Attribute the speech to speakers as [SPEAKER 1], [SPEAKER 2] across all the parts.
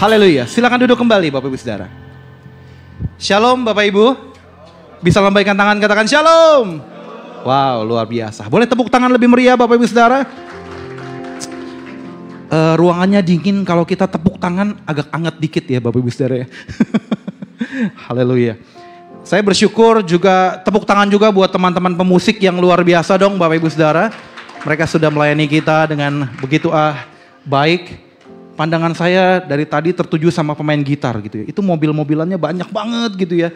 [SPEAKER 1] Haleluya. Silakan duduk kembali Bapak Ibu Saudara. Shalom Bapak Ibu. Bisa lambaikan tangan, katakan shalom. Wow, luar biasa. Boleh tepuk tangan lebih meriah Bapak Ibu Saudara? Ruangannya dingin, kalau kita tepuk tangan agak anget dikit ya Bapak Ibu Saudara ya. Haleluya. Saya bersyukur juga, tepuk tangan juga buat teman-teman pemusik yang luar biasa dong Bapak Ibu Saudara. Mereka sudah melayani kita dengan begitu baik. Pandangan saya dari tadi tertuju sama pemain gitar gitu ya. Itu mobil-mobilannya banyak banget gitu ya.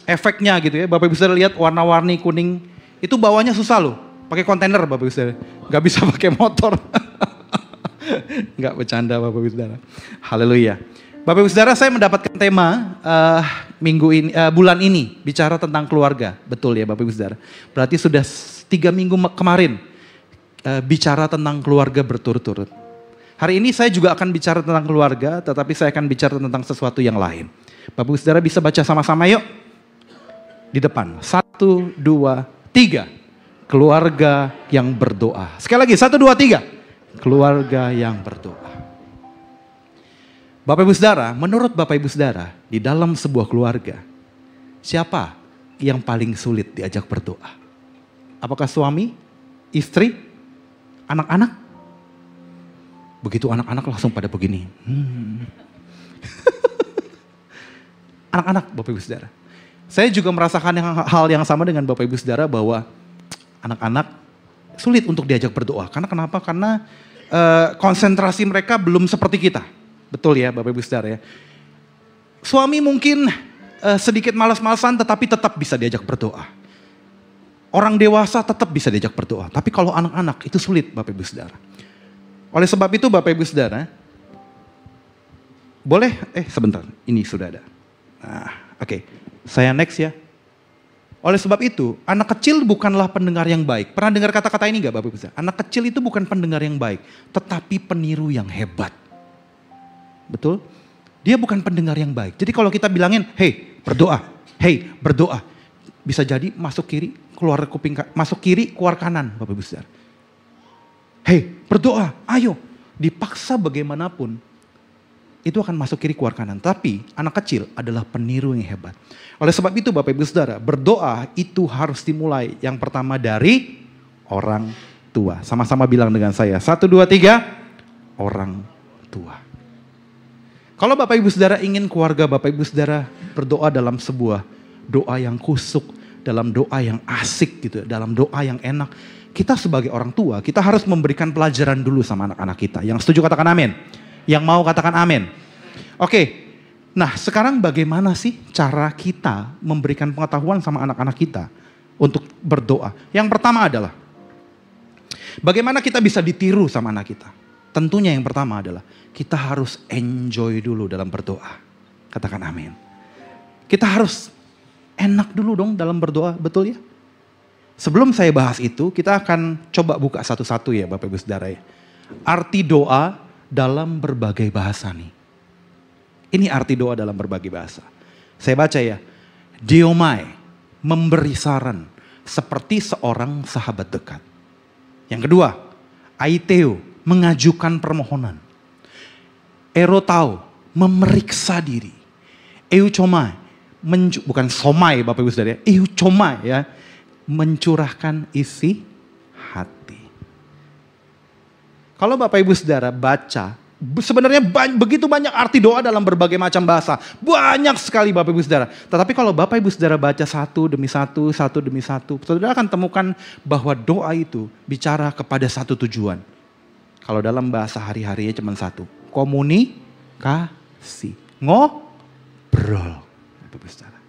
[SPEAKER 1] Efeknya gitu ya. Bapak Ibu Saudara lihat warna-warni kuning. Itu bawanya susah loh. Pakai kontainer Bapak Ibu Saudara. Gak bisa pakai motor. Gak bercanda Bapak Ibu Saudara. Haleluya. Bapak Ibu Saudara, saya mendapatkan tema bulan ini bicara tentang keluarga. Betul ya Bapak Ibu Saudara. Berarti sudah 3 minggu kemarin bicara tentang keluarga berturut-turut. Hari ini saya juga akan bicara tentang keluarga, tetapi saya akan bicara tentang sesuatu yang lain. Bapak Ibu Saudara bisa baca sama-sama yuk. Di depan. 1, 2, 3. Keluarga yang berdoa. Sekali lagi 1, 2, 3. Keluarga yang berdoa. Bapak Ibu Saudara, menurut Bapak Ibu Saudara, di dalam sebuah keluarga, siapa yang paling sulit diajak berdoa? Apakah suami, istri, anak-anak? Begitu anak-anak langsung pada begini. Anak-anak Bapak Ibu Saudara. Saya juga merasakan hal yang sama dengan Bapak Ibu Saudara bahwa anak-anak sulit untuk diajak berdoa. Karena kenapa? Karena konsentrasi mereka belum seperti kita. Betul ya Bapak Ibu Saudara ya. Suami mungkin sedikit malas-malasan tetapi tetap bisa diajak berdoa. Orang dewasa tetap bisa diajak berdoa. Tapi kalau anak-anak itu sulit Bapak Ibu Saudara. Oleh sebab itu Bapak Ibu Saudara, boleh, sebentar, ini sudah ada. Nah, oke. Saya next ya. Oleh sebab itu, anak kecil bukanlah pendengar yang baik. Pernah dengar kata-kata ini gak Bapak Ibu Saudara? Anak kecil itu bukan pendengar yang baik, tetapi peniru yang hebat. Betul? Dia bukan pendengar yang baik. Jadi kalau kita bilangin, hey berdoa. Bisa jadi masuk kiri, keluar kuping, masuk kiri, keluar kanan Bapak Ibu Saudara. Hei, berdoa, ayo. Dipaksa bagaimanapun, itu akan masuk kiri keluar kanan. Tapi anak kecil adalah peniru yang hebat. Oleh sebab itu Bapak Ibu Saudara, berdoa itu harus dimulai yang pertama dari orang tua. Sama-sama bilang dengan saya, 1, 2, 3, orang tua. Kalau Bapak Ibu Saudara ingin keluarga Bapak Ibu Saudara berdoa dalam sebuah doa yang kusuk, dalam doa yang asik gitu, dalam doa yang enak. Kita sebagai orang tua, kita harus memberikan pelajaran dulu sama anak-anak kita. Yang setuju katakan amin. Yang mau katakan amin. Oke, nah sekarang bagaimana sih cara kita memberikan pengetahuan sama anak-anak kita untuk berdoa? Yang pertama adalah, bagaimana kita bisa ditiru sama anak kita? Tentunya yang pertama adalah, kita harus enjoy dulu dalam berdoa. Katakan amin. Kita harus enak dulu dong dalam berdoa, betul ya? Sebelum saya bahas itu, kita akan coba buka satu-satu ya Bapak Ibu Saudara ya. Arti doa dalam berbagai bahasa nih. Ini arti doa dalam berbagai bahasa. Saya baca ya. Diomai, memberi saran seperti seorang sahabat dekat. Yang kedua, aiteo, mengajukan permohonan. Erotao, memeriksa diri. Eucomai, bukan somai Bapak Ibu Saudara ya. Eucomai ya. Mencurahkan isi hati. Kalau Bapak Ibu Saudara baca, sebenarnya begitu banyak arti doa dalam berbagai macam bahasa. Banyak sekali Bapak Ibu Saudara. Tetapi kalau Bapak Ibu Saudara baca satu demi satu demi satu, saudara akan temukan bahwa doa itu bicara kepada satu tujuan. Kalau dalam bahasa hari-harinya cuma satu. Komunikasi. Ngobrol. Bapak Ibu Saudara.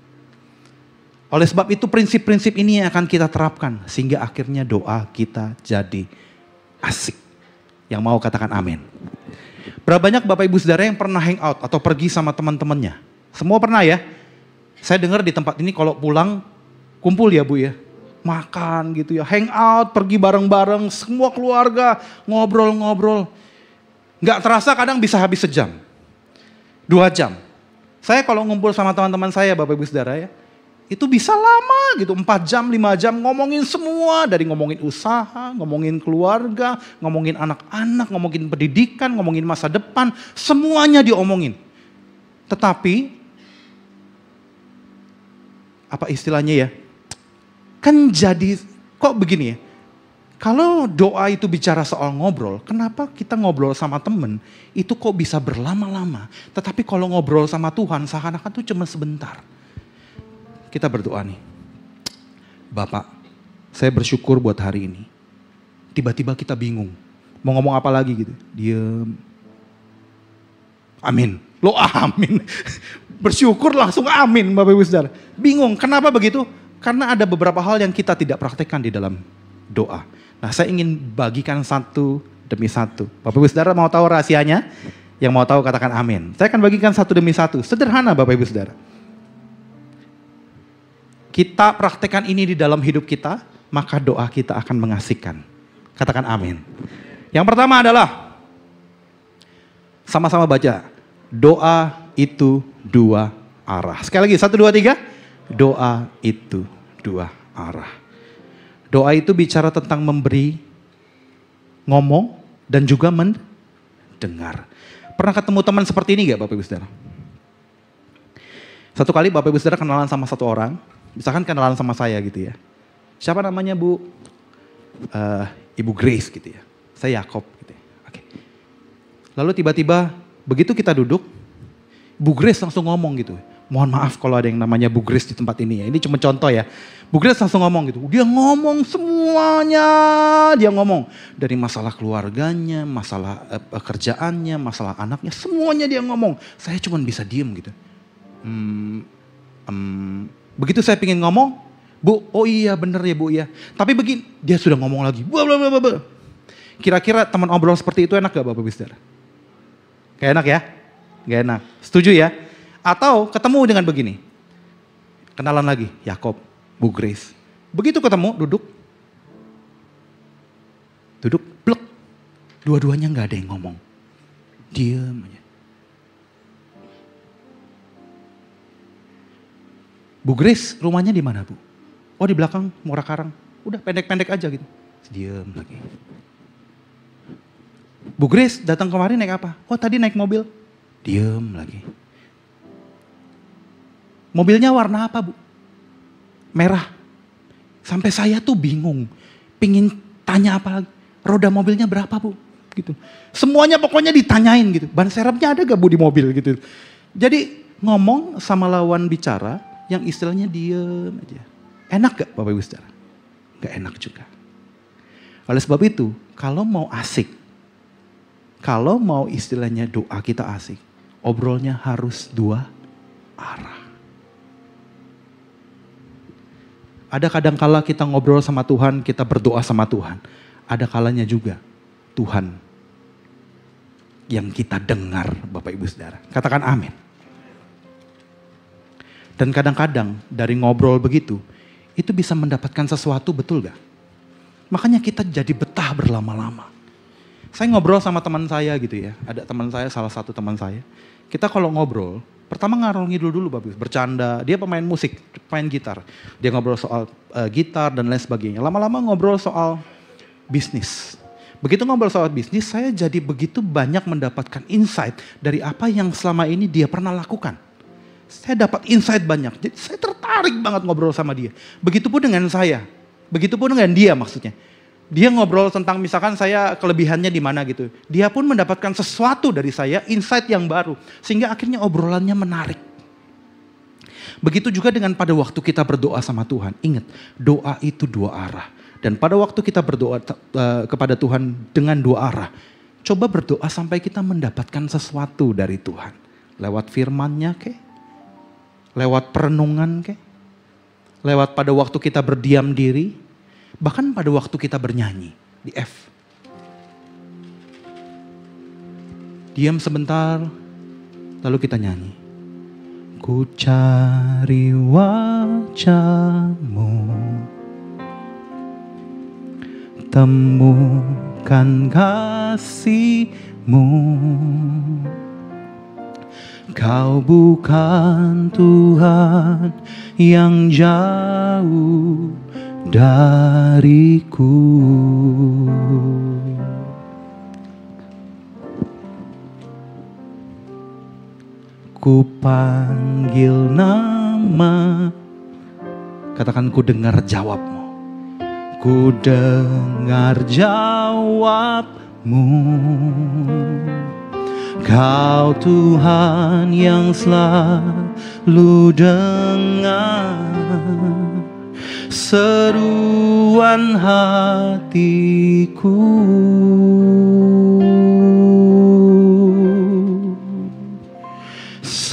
[SPEAKER 1] Oleh sebab itu prinsip-prinsip ini yang akan kita terapkan. Sehingga akhirnya doa kita jadi asik. Yang mau katakan amin. Berapa banyak Bapak Ibu Saudara yang pernah hangout atau pergi sama teman-temannya? Semua pernah ya? Saya dengar di tempat ini kalau pulang kumpul ya Bu ya. Makan gitu ya. Hangout, pergi bareng-bareng. Semua keluarga ngobrol-ngobrol. Gak terasa kadang bisa habis sejam. 2 jam. Saya kalau ngumpul sama teman-teman saya Bapak Ibu Saudara ya. Itu bisa lama gitu, 4 jam, 5 jam ngomongin semua. Dari ngomongin usaha, ngomongin keluarga, ngomongin anak-anak, ngomongin pendidikan, ngomongin masa depan. Semuanya diomongin. Tetapi, apa istilahnya ya? Kan jadi, kok begini ya? Kalau doa itu bicara soal ngobrol, kenapa kita ngobrol sama temen, itu kok bisa berlama-lama. Tetapi kalau ngobrol sama Tuhan, seakan-akan itu cuma sebentar. Kita berdoa nih. Bapak, saya bersyukur buat hari ini. Tiba-tiba kita bingung. Mau ngomong apa lagi gitu. Diam. Amin. Lo amin. Bersyukur langsung amin Bapak Ibu Saudara. Bingung, kenapa begitu? Karena ada beberapa hal yang kita tidak praktekkan di dalam doa. Nah, saya ingin bagikan satu demi satu. Bapak Ibu Saudara mau tahu rahasianya? Yang mau tahu katakan amin. Saya akan bagikan satu demi satu. Sederhana Bapak Ibu Saudara. Kita praktekkan ini di dalam hidup kita, maka doa kita akan mengasihkan. Katakan amin. Yang pertama adalah, sama-sama baca. Doa itu dua arah. Sekali lagi, 1, 2, 3. Doa itu dua arah. Doa itu bicara tentang memberi, ngomong, dan juga mendengar. Pernah ketemu teman seperti ini gak Bapak Ibu Saudara? Satu kali Bapak Ibu Saudara kenalan sama satu orang, misalkan kenalan sama saya gitu ya. Siapa namanya Bu? Ibu Grace gitu ya. Saya Yakob gitu ya. Oke. Lalu tiba-tiba begitu kita duduk, Bu Grace langsung ngomong gitu. Mohon maaf kalau ada yang namanya Bu Grace di tempat ini ya. Ini cuma contoh ya. Bu Grace langsung ngomong gitu. Dia ngomong semuanya. Dia ngomong. Dari masalah keluarganya, masalah kerjaannya, masalah anaknya. Semuanya dia ngomong. Saya cuma bisa diem gitu. Begitu saya pingin ngomong. Bu, oh iya bener ya Bu ya. Tapi begini, dia sudah ngomong lagi. Kira-kira teman obrol seperti itu enak gak Bapak Ibu Saudara? Gak enak ya? Gak enak. Setuju ya? Atau ketemu dengan begini. Kenalan lagi, Yakob, Bu Grace. Begitu ketemu, duduk. Duduk, plek. Dua-duanya gak ada yang ngomong. Diam aja. Bu Grace, rumahnya di mana Bu? Oh di belakang, Muara Karang. Udah pendek-pendek aja gitu. Diam lagi. Bu Grace datang kemarin naik apa? Oh tadi naik mobil. Diam lagi. Mobilnya warna apa Bu? Merah. Sampai saya tuh bingung. Pingin tanya apa lagi. Roda mobilnya berapa Bu? Gitu. Semuanya pokoknya ditanyain gitu. Ban serepnya ada gak Bu di mobil gitu. Jadi ngomong sama lawan bicara yang istilahnya diem aja. Enak gak Bapak Ibu Saudara? Gak enak juga. Oleh sebab itu, kalau mau asik, kalau mau istilahnya doa kita asik, obrolnya harus dua arah. Ada kadang-kala kita ngobrol sama Tuhan, kita berdoa sama Tuhan. Ada kalanya juga Tuhan yang kita dengar Bapak Ibu Saudara. Katakan amin. Dan kadang-kadang dari ngobrol begitu, itu bisa mendapatkan sesuatu, betul gak? Makanya kita jadi betah berlama-lama. Saya ngobrol sama teman saya gitu ya. Ada teman saya, salah satu teman saya. Kita kalau ngobrol, pertama ngalor ngidul dulu Bapak, bercanda. Dia pemain musik, pemain gitar. Dia ngobrol soal gitar dan lain sebagainya. Lama-lama ngobrol soal bisnis. Begitu ngobrol soal bisnis, saya jadi begitu banyak mendapatkan insight dari apa yang selama ini dia pernah lakukan. Saya dapat insight banyak. Jadi saya tertarik banget ngobrol sama dia. Begitupun dengan saya. Begitupun dengan dia maksudnya. Dia ngobrol tentang misalkan saya kelebihannya di mana gitu. Dia pun mendapatkan sesuatu dari saya, insight yang baru. Sehingga akhirnya obrolannya menarik. Begitu juga dengan pada waktu kita berdoa sama Tuhan. Ingat, doa itu dua arah. Dan pada waktu kita berdoa kepada Tuhan dengan dua arah. Coba berdoa sampai kita mendapatkan sesuatu dari Tuhan. Lewat firman-Nya kek. Lewat perenungan kek. Lewat pada waktu kita berdiam diri. Bahkan pada waktu kita bernyanyi di F. Diam sebentar, lalu kita nyanyi. Ku cari wajah-Mu, temukan kasih-Mu. Kau bukan Tuhan yang jauh dariku. ku panggil nama, katakan ku dengar jawabmu. Ku dengar jawabmu. Kau Tuhan yang selalu dengar seruan hatiku.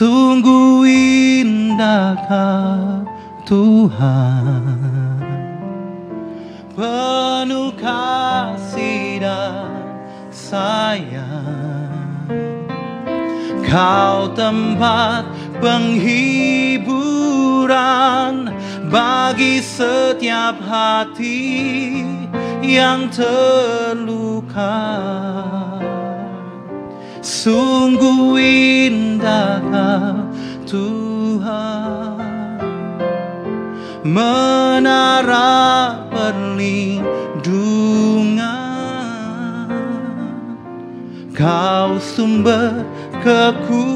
[SPEAKER 1] Sungguh indahkah Tuhan, penuh kasih dan sayang. Kau tempat penghiburan bagi setiap hati yang terluka. Sungguh indahkah Tuhan, menara perlindungan. Kau sumber kekuatan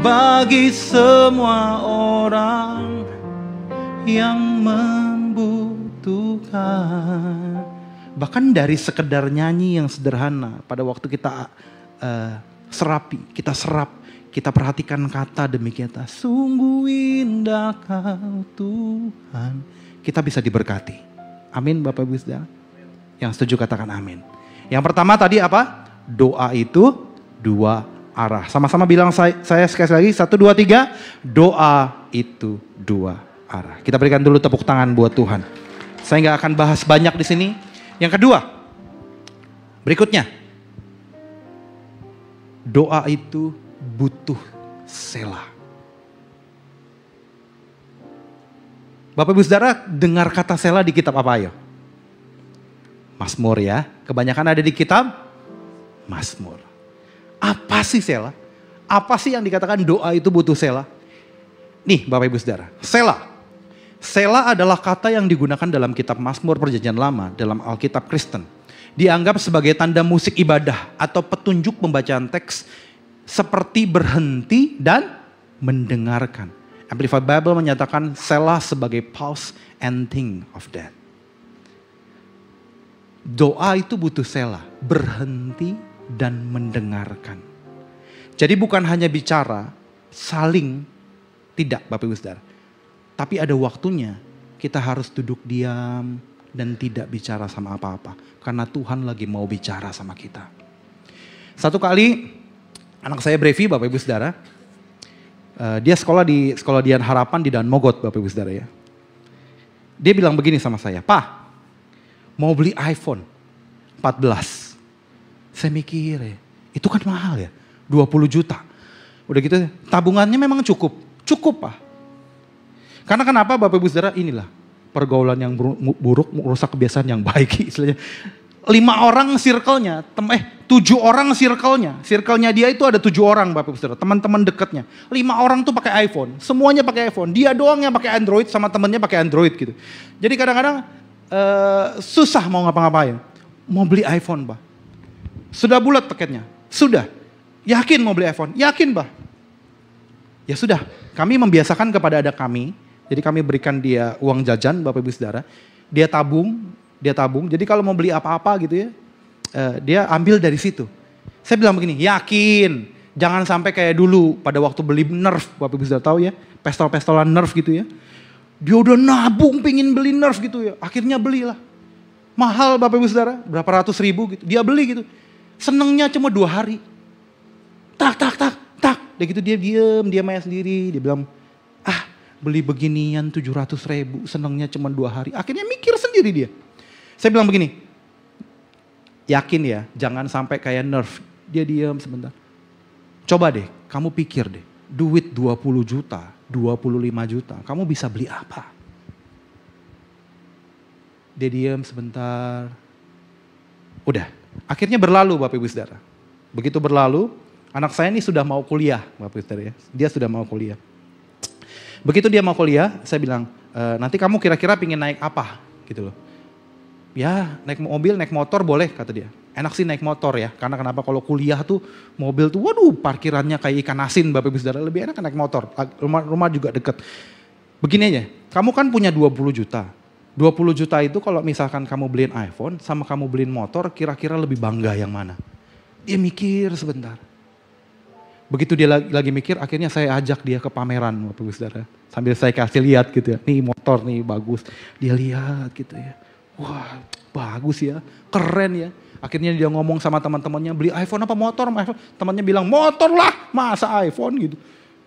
[SPEAKER 1] bagi semua orang yang membutuhkan. Bahkan dari sekedar nyanyi yang sederhana, pada waktu kita serap, kita perhatikan kata demi kata, sungguh indah Kau Tuhan, kita bisa diberkati. Amin Bapak Ibu Saudara. Yang setuju katakan amin. Yang pertama tadi apa? Doa itu dua arah. Sama-sama bilang saya sekali lagi, 1, 2, 3. Doa itu dua arah. Kita berikan dulu tepuk tangan buat Tuhan. Saya nggak akan bahas banyak di sini. Yang kedua, berikutnya, doa itu butuh selah. Bapak Ibu Saudara dengar kata selah di kitab apa ayo? Mazmur ya, kebanyakan ada di kitab Mazmur. Apa sih selah? Apa sih yang dikatakan doa itu butuh selah? Nih Bapak Ibu Saudara, selah. Selah adalah kata yang digunakan dalam kitab Mazmur Perjanjian Lama dalam Alkitab Kristen. Dianggap sebagai tanda musik ibadah atau petunjuk pembacaan teks seperti berhenti dan mendengarkan. Amplified Bible menyatakan selah sebagai pause and think of that. Doa itu butuh selah, berhenti dan mendengarkan. Jadi bukan hanya bicara, saling, tidak Bapak Ibu Saudara. Tapi ada waktunya kita harus duduk diam dan tidak bicara sama apa-apa. Karena Tuhan lagi mau bicara sama kita. Satu kali anak saya Brevi Bapak Ibu Saudara. Dia sekolah di Sekolah Dian Harapan di Dan Mogot Bapak Ibu Saudara ya. Dia bilang begini sama saya, Pak mau beli iPhone 14. Saya mikir ya, itu kan mahal ya, 20 juta. Udah gitu tabungannya memang cukup Pak. Karena kenapa Bapak Ibu Saudara, inilah pergaulan yang buruk merusak kebiasaan yang baik istilahnya. 5 orang circle-nya, 7 orang circle-nya. Circle-nya dia itu ada 7 orang Bapak Ibu Saudara, teman-teman dekatnya. 5 orang tuh pakai iPhone, semuanya pakai iPhone. Dia doang yang pakai Android sama temennya pakai Android gitu. Jadi kadang-kadang susah mau ngapa-ngapain. Mau beli iPhone Pak. Sudah bulat paketnya? Sudah. Yakin mau beli iPhone? Yakin Pak. Ya sudah, kami membiasakan kepada adik kami. Jadi kami berikan dia uang jajan Bapak Ibu Saudara. Dia tabung. Jadi kalau mau beli apa-apa gitu ya, dia ambil dari situ. Saya bilang begini, yakin. Jangan sampai kayak dulu pada waktu beli Nerf, Bapak Ibu Saudara tahu ya. Pestol-pestolan Nerf gitu ya. Dia udah nabung pingin beli Nerf gitu ya. Akhirnya belilah. Mahal Bapak Ibu Saudara, berapa ratus ribu gitu. Dia beli gitu. Senengnya cuma 2 hari. Tak. Udah gitu dia diem, dia main sendiri. Dia bilang, beli beginian 700 ribu, senengnya cuma 2 hari. Akhirnya mikir sendiri dia. Saya bilang begini, yakin ya, jangan sampai kayak Nerf. Dia diam sebentar. Coba deh, kamu pikir deh, duit 20 juta, 25 juta, kamu bisa beli apa? Dia diam sebentar. Udah, akhirnya berlalu Bapak Ibu Saudara. Begitu berlalu, anak saya ini sudah mau kuliah Bapak Ibu Saudara ya. Dia sudah mau kuliah. Begitu dia mau kuliah, saya bilang, nanti kamu kira-kira pingin naik apa gitu loh. Ya naik mobil, naik motor boleh kata dia. Enak sih naik motor ya, karena kenapa kalau kuliah tuh mobil tuh waduh parkirannya kayak ikan asin Bapak Ibu Saudara, lebih enak naik motor, rumah juga deket. Begini aja, kamu kan punya 20 juta. 20 juta itu kalau misalkan kamu beliin iPhone sama kamu beliin motor, kira-kira lebih bangga yang mana? Dia mikir sebentar. Begitu dia lagi mikir, akhirnya saya ajak dia ke pameran Bapak Ibu Saudara. Sambil saya kasih lihat gitu ya, nih motor nih bagus. Dia lihat gitu ya, wah bagus ya, keren ya. Akhirnya dia ngomong sama teman-temannya, beli iPhone apa motor? Temannya bilang motor lah, masa iPhone gitu.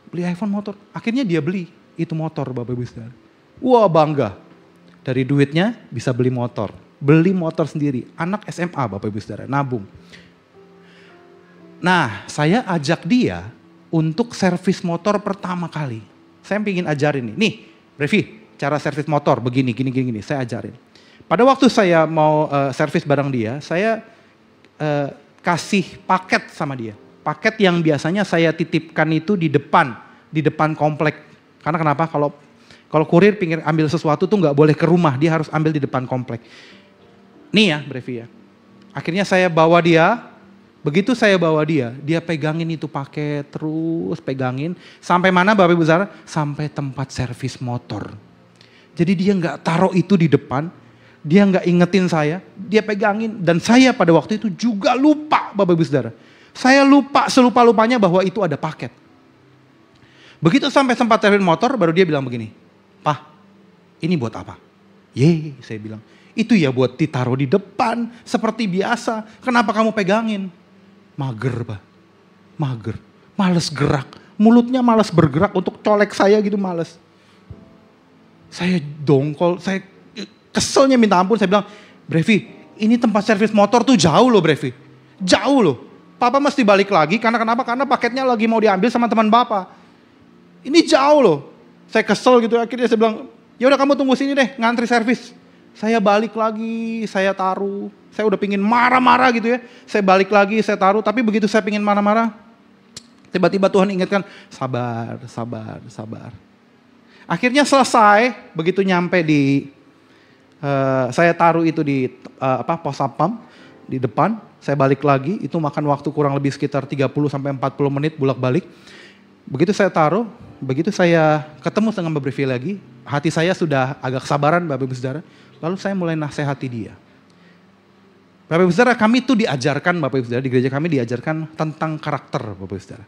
[SPEAKER 1] Beli iPhone motor, akhirnya dia beli itu motor Bapak Ibu Saudara. Wah bangga, dari duitnya bisa beli motor sendiri. Anak SMA Bapak Ibu Saudara, nabung. Nah saya ajak dia untuk servis motor pertama kali. Saya ingin ajarin nih Brevi, cara servis motor begini, gini, saya ajarin. Pada waktu saya mau servis barang dia, saya kasih paket sama dia. Paket yang biasanya saya titipkan itu di depan komplek. Karena kenapa? Kalau kurir pinggir ambil sesuatu tuh nggak boleh ke rumah, dia harus ambil di depan komplek. Nih ya, Brevi ya. Akhirnya saya bawa dia, begitu saya bawa dia pegangin itu paket terus pegangin. Sampai mana Bapak Ibu Saudara? Sampai tempat servis motor. Jadi dia nggak taruh itu di depan. Dia nggak ingetin saya, dia pegangin. Dan saya pada waktu itu juga lupa Bapak Ibu Saudara. Saya lupa selupa-lupanya bahwa itu ada paket. Begitu sampai tempat servis motor baru dia bilang begini, "Pak, ini buat apa?" "Ye," saya bilang, "itu ya buat ditaruh di depan seperti biasa. Kenapa kamu pegangin?" Mager Pak, mager, males gerak. Mulutnya males bergerak untuk colek saya gitu males. Saya dongkol, saya keselnya minta ampun, saya bilang, "Brevi, ini tempat servis motor tuh jauh loh Brevi. Jauh loh. Papa mesti balik lagi, karena kenapa? Karena paketnya lagi mau diambil sama teman Bapak. Ini jauh loh." Saya kesel gitu, akhirnya saya bilang, "Ya udah kamu tunggu sini deh, ngantri servis." Saya balik lagi, saya taruh. Saya udah pingin marah-marah gitu ya. Saya balik lagi, saya taruh, tapi begitu saya pingin marah-marah, tiba-tiba Tuhan ingatkan, sabar. Akhirnya selesai, begitu nyampe di saya taruh itu di pos satpam di depan, saya balik lagi, itu makan waktu kurang lebih sekitar 30-40 menit bolak-balik. Begitu saya taruh, begitu saya ketemu dengan Mbak Brevi lagi, hati saya sudah agak kesabaran Bapak Ibu Saudara, lalu saya mulai nasihati dia. Bapak Ibu Saudara, kami itu diajarkan Bapak Ibu Saudara, di gereja kami diajarkan tentang karakter Bapak Ibu Saudara.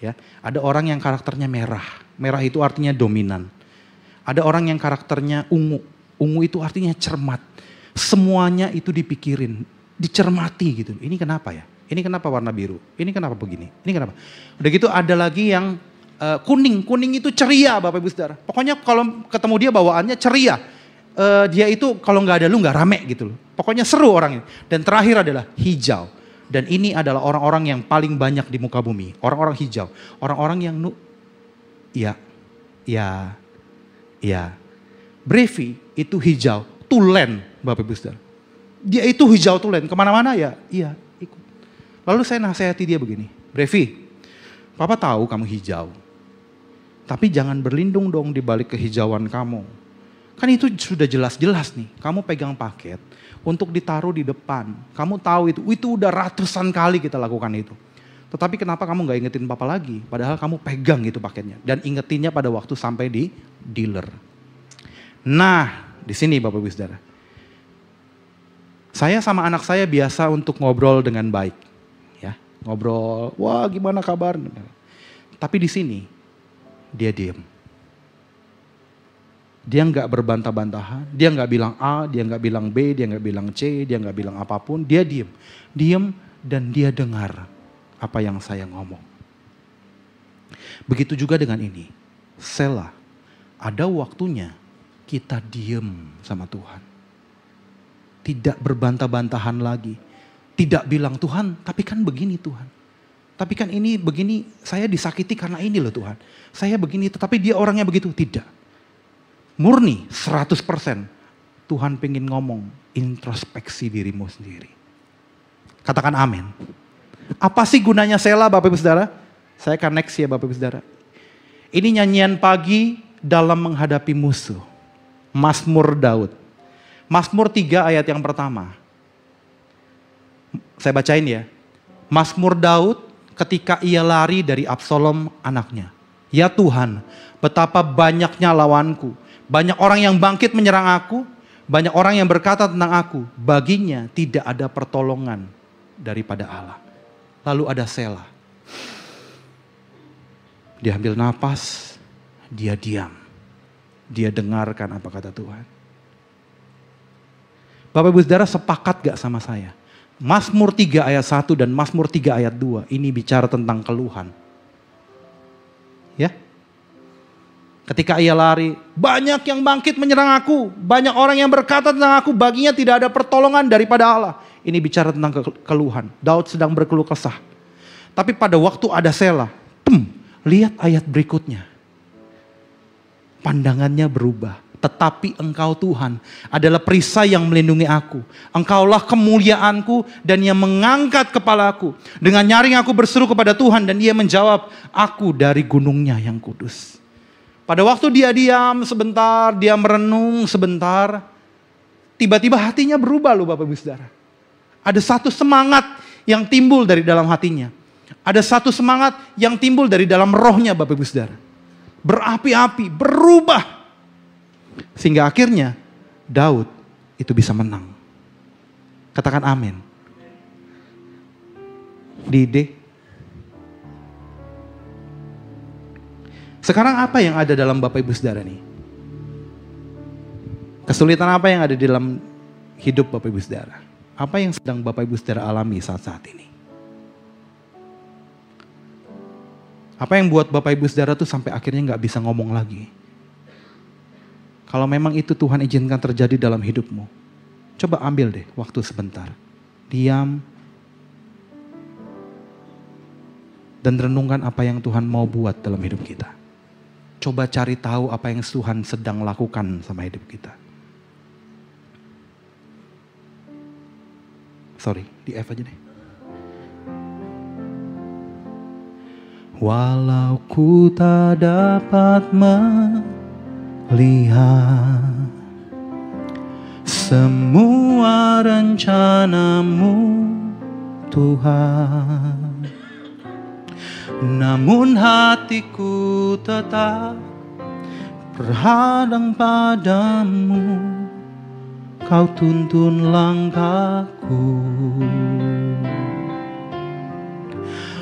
[SPEAKER 1] Ya, ada orang yang karakternya merah, merah itu artinya dominan. Ada orang yang karakternya ungu. Ungu itu artinya cermat. Semuanya itu dipikirin, dicermati gitu. Ini kenapa ya? Ini kenapa warna biru? Ini kenapa begini? Ini kenapa? Udah gitu ada lagi yang kuning. Kuning itu ceria Bapak Ibu Saudara. Pokoknya kalau ketemu dia bawaannya ceria. Dia itu kalau nggak ada lu nggak rame gitu loh. Pokoknya seru orangnya. Dan terakhir adalah hijau. Dan ini adalah orang-orang yang paling banyak di muka bumi. Orang-orang hijau. Orang-orang yang Brevi itu hijau, tulen Bapak Ibu Saudara. Dia itu hijau tulen, kemana-mana ya, iya ikut. Lalu saya nasihati dia begini, "Brevi, Papa tahu kamu hijau. Tapi jangan berlindung dong di balik kehijauan kamu. Kan itu sudah jelas-jelas nih, kamu pegang paket untuk ditaruh di depan. Kamu tahu itu udah ratusan kali kita lakukan itu. Tetapi kenapa kamu gak ingetin Papa lagi? Padahal kamu pegang itu paketnya. Dan ingetinnya pada waktu sampai di dealer." Nah, di sini Bapak Ibu Saudara. Saya sama anak saya biasa untuk ngobrol dengan baik. Ya, ngobrol, "Wah, gimana kabar?" Tapi di sini dia diam. Dia nggak berbantah-bantahan, dia nggak bilang A, dia nggak bilang B, dia nggak bilang C, dia nggak bilang apapun, dia diam. Diam dan dia dengar apa yang saya ngomong. Begitu juga dengan ini. Selah, ada waktunya kita diam sama Tuhan. Tidak berbantah-bantahan lagi. Tidak bilang, "Tuhan, tapi kan begini Tuhan. Tapi kan ini begini, saya disakiti karena ini loh Tuhan. Saya begini, tetapi dia orangnya begitu." Tidak. Murni 100%. Tuhan pengen ngomong, introspeksi dirimu sendiri. Katakan amin. Apa sih gunanya Selah Bapak Ibu Saudara? Saya akan next ya Bapak Ibu Saudara. Ini nyanyian pagi dalam menghadapi musuh. Mazmur Daud. Mazmur 3 ayat yang pertama. Saya bacain ya. Mazmur Daud ketika ia lari dari Absalom anaknya. Ya Tuhan, betapa banyaknya lawanku. Banyak orang yang bangkit menyerang aku. Banyak orang yang berkata tentang aku. Baginya tidak ada pertolongan daripada Allah. Lalu ada Selah. Dia ambil napas, dia diam. Dia dengarkan apa kata Tuhan. Bapak Ibu Saudara sepakat gak sama saya? Mazmur 3 ayat 1 dan Mazmur 3 ayat 2 ini bicara tentang keluhan. Ya. Ketika ia lari, banyak yang bangkit menyerang aku. Banyak orang yang berkata tentang aku, baginya tidak ada pertolongan daripada Allah. Ini bicara tentang keluhan. Daud sedang berkeluh kesah. Tapi pada waktu ada Selah, lihat ayat berikutnya. Pandangannya berubah. Tetapi engkau Tuhan adalah perisai yang melindungi aku. Engkaulah kemuliaanku dan yang mengangkat kepalaku. Dengan nyaring aku berseru kepada Tuhan dan dia menjawab, aku dari gunungnya yang kudus. Pada waktu dia diam sebentar, dia merenung sebentar. Tiba-tiba hatinya berubah loh Bapak Ibu Saudara. Ada satu semangat yang timbul dari dalam hatinya. Ada satu semangat yang timbul dari dalam rohnya Bapak Ibu Saudara. Berapi-api, berubah. Sehingga akhirnya Daud itu bisa menang. Katakan amin. Dide. Sekarang apa yang ada dalam Bapak Ibu Saudara nih? Kesulitan apa yang ada di dalam hidup Bapak Ibu Saudara? Apa yang sedang Bapak Ibu Saudara alami saat-saat ini? Apa yang buat Bapak Ibu Saudara tuh sampai akhirnya gak bisa ngomong lagi? Kalau memang itu Tuhan izinkan terjadi dalam hidupmu, coba ambil deh waktu sebentar. Diam. Dan renungkan apa yang Tuhan mau buat dalam hidup kita. Coba cari tahu apa yang Tuhan sedang lakukan sama hidup kita. Sorry, di F aja deh. Walau ku tak dapat melihat semua rencanamu Tuhan, namun hatiku tetap berhadang padamu. Kau tuntun langkahku.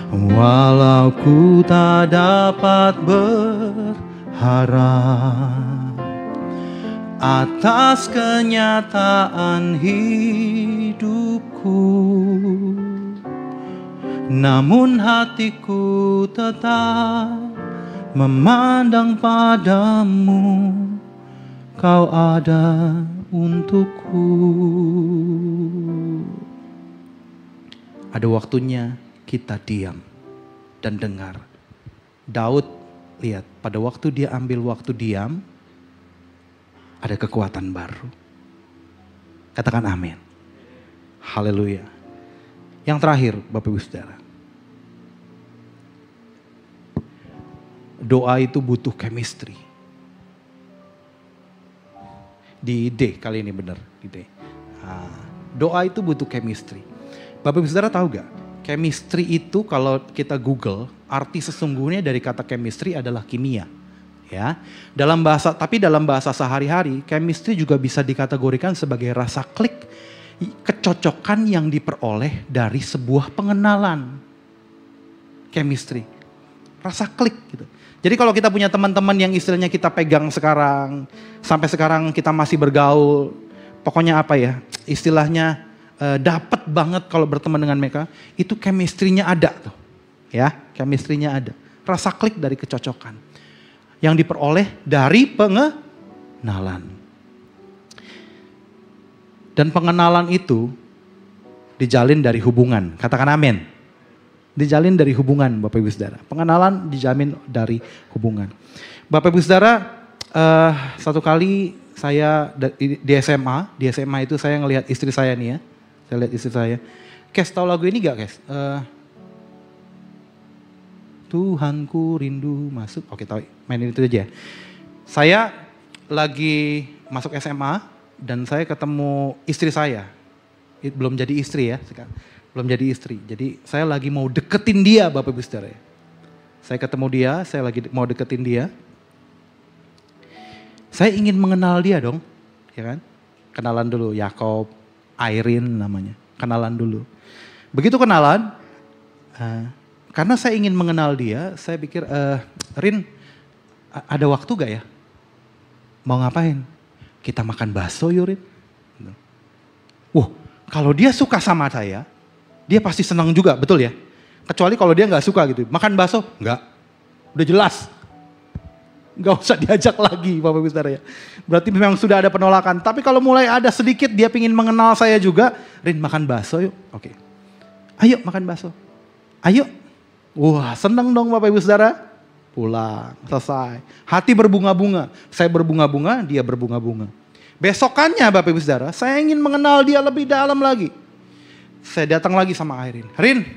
[SPEAKER 1] Walau ku tak dapat berharap atas kenyataan hidupku, namun hatiku tetap memandang padamu. Kau ada untukku. Ada waktunya kita diam dan dengar. Daud, lihat, pada waktu dia ambil waktu diam, ada kekuatan baru. Katakan amin. Haleluya. Yang terakhir, Bapak Ibu Saudara. Doa itu butuh chemistry. Di D kali ini benar. Di D. Doa itu butuh chemistry. Bapak Ibu Saudara tahu gak? Chemistry itu kalau kita Google, arti sesungguhnya dari kata chemistry adalah kimia. Ya, dalam bahasa sehari-hari, chemistry juga bisa dikategorikan sebagai rasa klik, kecocokan yang diperoleh dari sebuah pengenalan. Chemistry, rasa klik gitu. Jadi kalau kita punya teman-teman yang istilahnya kita pegang sekarang, sampai sekarang kita masih bergaul, pokoknya apa ya, istilahnya dapat banget kalau berteman dengan mereka, itu chemistry-nya ada tuh. Ya, chemistry-nya ada. Rasa klik dari kecocokan. Yang diperoleh dari pengenalan. Dan pengenalan itu dijalin dari hubungan. Katakan amin. Dijalin dari hubungan Bapak Ibu Saudara. Pengenalan dijamin dari hubungan. Bapak Ibu Saudara, satu kali saya di SMA itu saya ngelihat istri saya nih ya. Saya lihat istri saya. Kes, tahu lagu ini gak Kes? Tuhanku rindu masuk. Oke, tahu, mainin itu aja. Saya lagi masuk SMA dan saya ketemu istri saya. Belum jadi istri ya. belum jadi istri. Jadi saya lagi mau deketin dia Bapak Ibu Saudara. Saya ketemu dia, saya lagi mau deketin dia. Saya ingin mengenal dia dong, ya kan? Kenalan dulu, Yakob, Irene namanya, kenalan dulu. Begitu kenalan, karena saya ingin mengenal dia, saya pikir, Rin, ada waktu gak ya? Mau ngapain? Kita makan bakso yuk Rin. Kalau dia suka sama saya, dia pasti senang juga, betul ya? Kecuali kalau dia gak suka gitu, makan bakso, enggak. Udah jelas. Gak usah diajak lagi Bapak Ibu Saudara ya. Berarti memang sudah ada penolakan. Tapi kalau mulai ada sedikit dia ingin mengenal saya juga, Rin makan bakso yuk. Oke. Ayo makan bakso. Ayo. Wah senang dong Bapak Ibu Saudara. Pulang, selesai. Hati berbunga-bunga. Saya berbunga-bunga, dia berbunga-bunga. Besokannya Bapak Ibu Saudara, saya ingin mengenal dia lebih dalam lagi. Saya datang lagi sama Irene. Rin,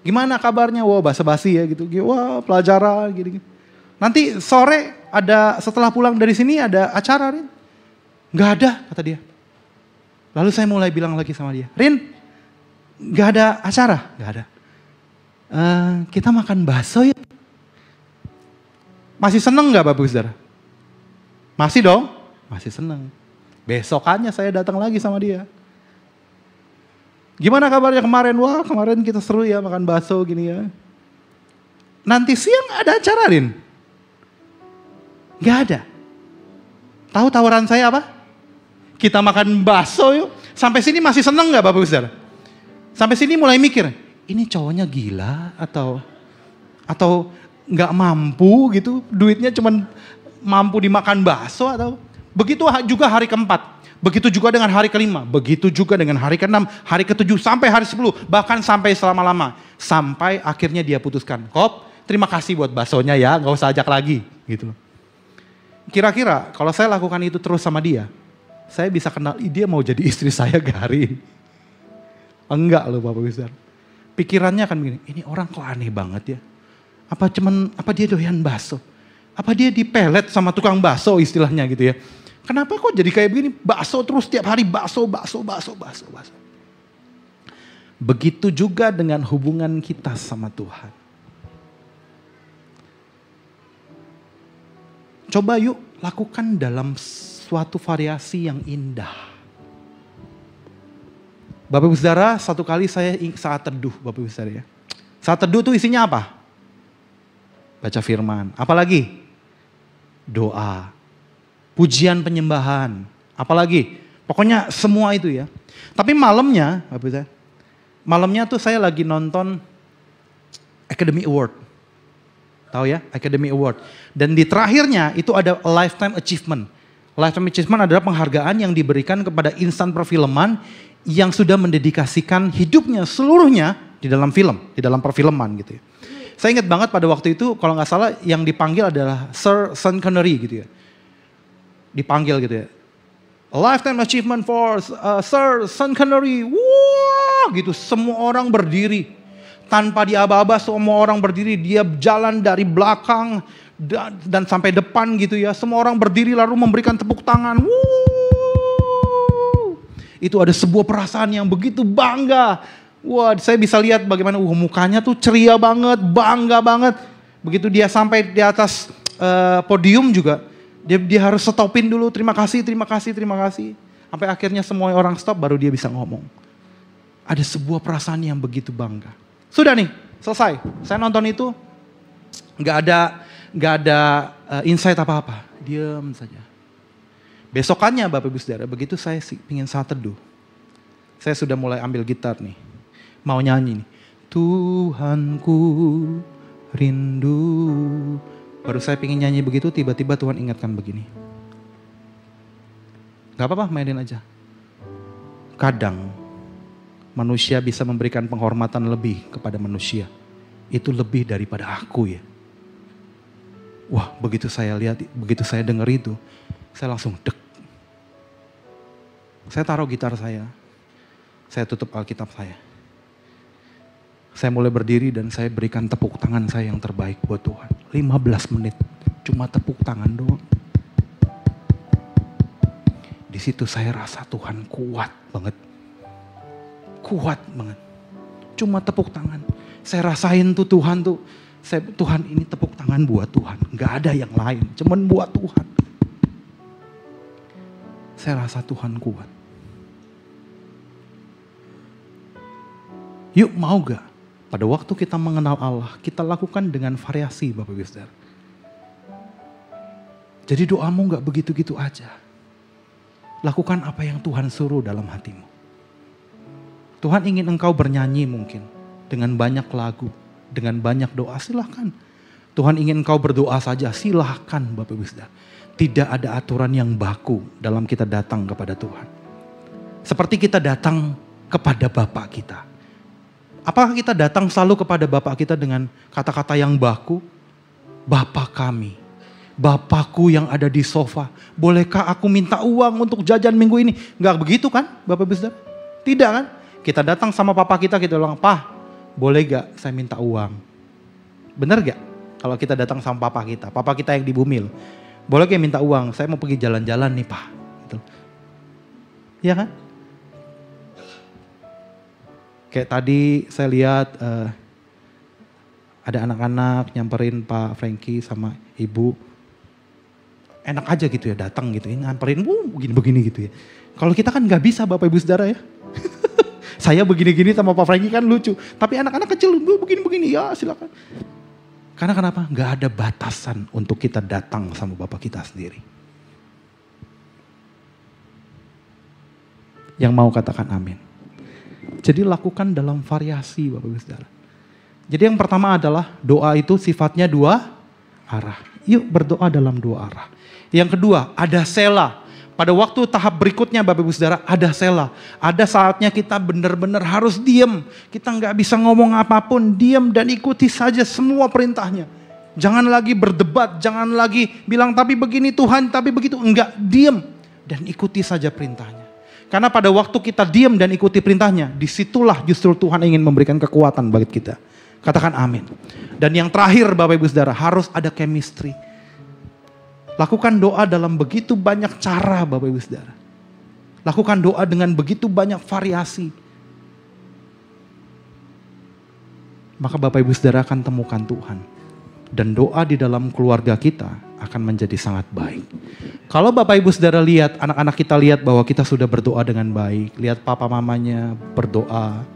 [SPEAKER 1] gimana kabarnya? Wah basa-basi ya gitu. Wah pelajaran gitu. Nanti sore ada setelah pulang dari sini ada acara Rin. Gak ada kata dia. Lalu saya mulai bilang lagi sama dia. Rin, gak ada acara? Gak ada. Kita makan bakso ya. Masih seneng gak Bapak Saudara? Masih dong? Masih seneng. Besokannya saya datang lagi sama dia. Gimana kabarnya kemarin? Wah kemarin kita seru ya makan bakso gini ya. Nanti siang ada acara Rin? Gak ada. Tahu tawaran saya apa? Kita makan bakso yuk. Sampai sini masih seneng gak Bapak Saudara? Sampai sini mulai mikir, ini cowoknya gila atau nggak mampu gitu, duitnya cuman mampu dimakan bakso atau begitu juga hari keempat, begitu juga dengan hari kelima, begitu juga dengan hari keenam, hari ketujuh sampai hari 10, bahkan sampai selama-lama, sampai akhirnya dia putuskan, Kop, terima kasih buat baksonya ya, nggak usah ajak lagi, gitu. Kira-kira kalau saya lakukan itu terus sama dia, saya bisa kenal dia mau jadi istri saya gak hari ini? Enggak loh Bapak Ibu Saudara. Pikirannya akan begini, ini orang kok aneh banget ya. Apa dia doyan bakso? Apa dia dipelet sama tukang bakso istilahnya gitu ya. Kenapa kok jadi kayak begini? Bakso terus tiap hari bakso. Begitu juga dengan hubungan kita sama Tuhan. Coba yuk lakukan dalam suatu variasi yang indah. Bapak Ibu Saudara, satu kali saya saat teduh Bapak Ibu Saudara ya. Saat teduh tuh isinya apa? Baca firman, apalagi? Doa, pujian penyembahan, apalagi? Pokoknya semua itu ya. Tapi malamnya, malamnya tuh saya lagi nonton Academy Award. Tahu ya, Academy Award. Dan di terakhirnya itu ada Lifetime Achievement. Lifetime Achievement adalah penghargaan yang diberikan kepada insan perfilman yang sudah mendedikasikan hidupnya seluruhnya di dalam film, di dalam perfilman gitu ya. Saya ingat banget pada waktu itu kalau nggak salah yang dipanggil adalah Sir Sean Connery gitu ya. Dipanggil gitu ya. A lifetime achievement for Sir Sean Connery. Wah gitu semua orang berdiri. Tanpa diaba-aba semua orang berdiri. Dia jalan dari belakang dan sampai depan gitu ya. Semua orang berdiri lalu memberikan tepuk tangan. Itu ada sebuah perasaan yang begitu bangga. Wah, saya bisa lihat bagaimana mukanya tuh ceria banget, bangga banget. Begitu dia sampai di atas podium juga, dia harus stopin dulu, terima kasih. Sampai akhirnya semua orang stop, baru dia bisa ngomong. Ada sebuah perasaan yang begitu bangga. Sudah nih, selesai. Saya nonton itu, nggak ada insight apa-apa, diam saja. Besokannya Bapak Ibu Saudara, begitu saya ingin saat teduh, saya sudah mulai ambil gitar nih. Mau nyanyi nih. Tuhanku rindu. Baru saya pengen nyanyi begitu, tiba-tiba Tuhan ingatkan begini. Gak apa-apa, mainin aja. Kadang manusia bisa memberikan penghormatan lebih kepada manusia. Itu lebih daripada aku ya. Wah begitu saya lihat, begitu saya dengar itu, saya langsung dek. Saya taruh gitar saya tutup Alkitab saya. Saya mulai berdiri dan saya berikan tepuk tangan saya yang terbaik buat Tuhan. 15 menit, cuma tepuk tangan doang. Di situ saya rasa Tuhan kuat banget. Kuat banget. cuma tepuk tangan. Saya rasain tuh Tuhan tuh, Tuhan ini tepuk tangan buat Tuhan. Gak ada yang lain, cuman buat Tuhan. Saya rasa Tuhan kuat. Yuk mau gak? Pada waktu kita mengenal Allah, kita lakukan dengan variasi Bapak Ibu Saudara. Jadi doamu gak begitu-gitu aja. Lakukan apa yang Tuhan suruh dalam hatimu. Tuhan ingin engkau bernyanyi mungkin. Dengan banyak lagu, dengan banyak doa, silahkan. Tuhan ingin engkau berdoa saja, silahkan Bapak Ibu Saudara. Tidak ada aturan yang baku dalam kita datang kepada Tuhan. Seperti kita datang kepada Bapa kita. Apakah kita datang selalu kepada Bapa kita dengan kata-kata yang baku? Bapa kami, Bapakku yang ada di sofa, bolehkah aku minta uang untuk jajan minggu ini? Enggak begitu kan Bapak Ibu Saudara? Tidak kan? Kita datang sama Papa kita bilang, "Pah, boleh gak saya minta uang?" Benar gak? Kalau kita datang sama Papa kita yang di Bumil, boleh gak minta uang? Saya mau pergi jalan-jalan nih Pak. Gitu. Iya kan? Kayak tadi saya lihat ada anak-anak nyamperin Pak Frankie sama Ibu. Enak aja gitu ya datang gitu, nyamperin begini-begini gitu ya. Kalau kita kan gak bisa Bapak Ibu Saudara ya. Saya begini-gini sama Pak Frankie kan lucu. Tapi anak-anak kecil begini-begini ya silakan. Karena kenapa? Gak ada batasan untuk kita datang sama Bapak kita sendiri. Yang mau katakan amin. Jadi lakukan dalam variasi Bapak Ibu Saudara. Jadi yang pertama adalah doa itu sifatnya dua arah. Yuk berdoa dalam dua arah. Yang kedua ada sela. Pada waktu tahap berikutnya Bapak Ibu Saudara ada sela. Ada saatnya kita benar-benar harus diam. Kita nggak bisa ngomong apapun. Diam dan ikuti saja semua perintahnya. Jangan lagi berdebat. Jangan lagi bilang tapi begini Tuhan tapi begitu. Enggak, diam. Dan ikuti saja perintahnya. Karena pada waktu kita diam dan ikuti perintahnya. Disitulah justru Tuhan ingin memberikan kekuatan bagi kita. Katakan amin. Dan yang terakhir Bapak Ibu Saudara harus ada chemistry. Lakukan doa dalam begitu banyak cara Bapak Ibu Saudara. Lakukan doa dengan begitu banyak variasi. Maka Bapak Ibu Saudara akan temukan Tuhan. Dan doa di dalam keluarga kita akan menjadi sangat baik. Kalau Bapak Ibu Saudara lihat, anak-anak kita lihat bahwa kita sudah berdoa dengan baik. Lihat papa mamanya berdoa.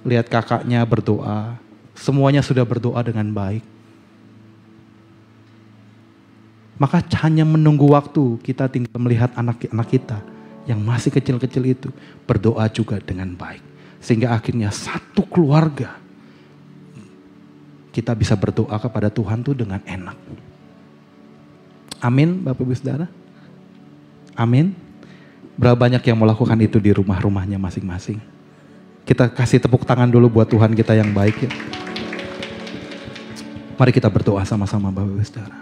[SPEAKER 1] Lihat kakaknya berdoa. Semuanya sudah berdoa dengan baik. Maka hanya menunggu waktu kita tinggal melihat anak-anak kita yang masih kecil-kecil itu berdoa juga dengan baik. Sehingga akhirnya satu keluarga kita bisa berdoa kepada Tuhan tuh dengan enak. Amin Bapak Ibu Saudara. Amin. Berapa banyak yang melakukan itu di rumah-rumahnya masing-masing. Kita kasih tepuk tangan dulu buat Tuhan kita yang baik ya. Mari kita berdoa sama-sama Bapak Ibu Saudara.